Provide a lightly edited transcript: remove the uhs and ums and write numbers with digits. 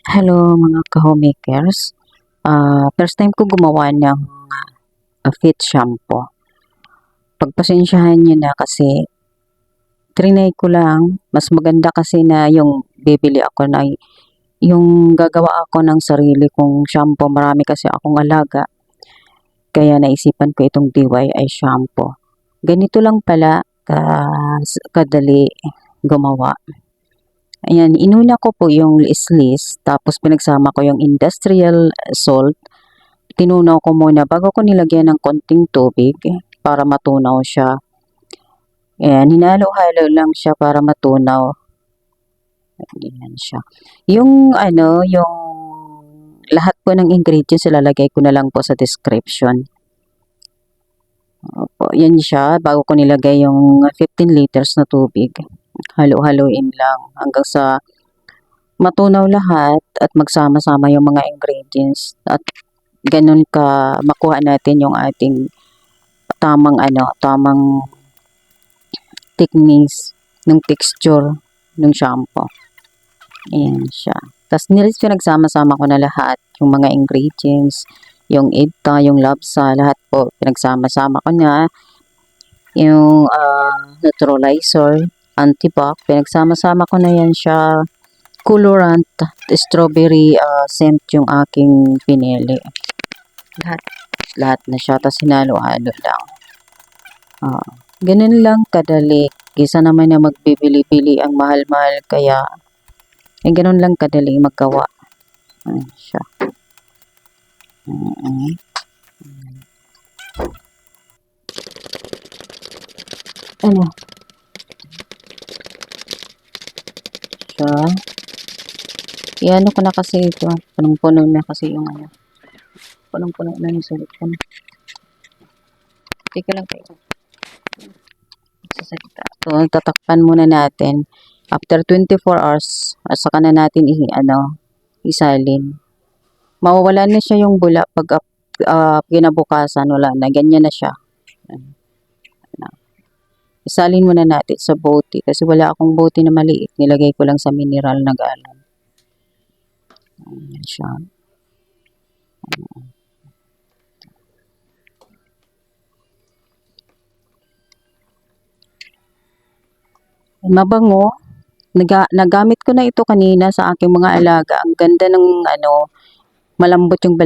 Hello mga ka-homemakers. First time ko gumawa ng fit shampoo. Pagpasensyahan niyo na kasi trinay ko lang. Mas maganda kasi na yung bibili ako na yung gagawa ako ng sarili kong shampoo. Marami kasi akong alaga. Kaya naisipan ko itong DIY shampoo. Ganito lang pala kadali gumawa. Ayan, inuna ko po yung lislis, tapos pinagsama ko yung industrial salt. Tinunaw ko muna bago ko nilagyan ng konting tubig para matunaw siya. Ayan, hinalo-halo lang siya para matunaw. Ayan siya. Yung lahat po ng ingredients ilalagay ko na lang po sa description. Opo, yan siya, bago ko nilagay yung 15 liters na tubig. Halo-haloin lang hanggang sa matunaw lahat at magsama-sama yung mga ingredients at ganun ka makuha natin yung ating tamang thickness ng texture ng shampoo. Ayan siya. Tapos pinagsama-sama ko na lahat yung mga ingredients, yung EDTA, yung labsa, lahat po pinagsama-sama ko na. Yung neutralizer, antibac, pinagsama-sama ko na yan siya. Colorant, strawberry scent yung aking pinili. Lahat na siya, tapos hinalo-halo lang. Ganun lang kadali. Kisa naman na magbibili-bili ang mahal-mahal, kaya ganun lang kadali magawa. Ayan siya. Ano? Siya. Iano ko na kasi ito. Punong-puno na kasi yung punong-puno na yung silicone. Teka lang kayo. So, tatakpan muna natin. After 24 hours, saka na natin isalin. Mawawala na siya yung bula pag kinabukasan, wala na. Ganyan na siya. Isalin muna natin sa bote kasi wala akong bote na maliit. Nilagay ko lang sa mineral na galon. Ayan siya. Mabango. Nagamit ko na ito kanina sa aking mga alaga. Ang ganda ng malambot yung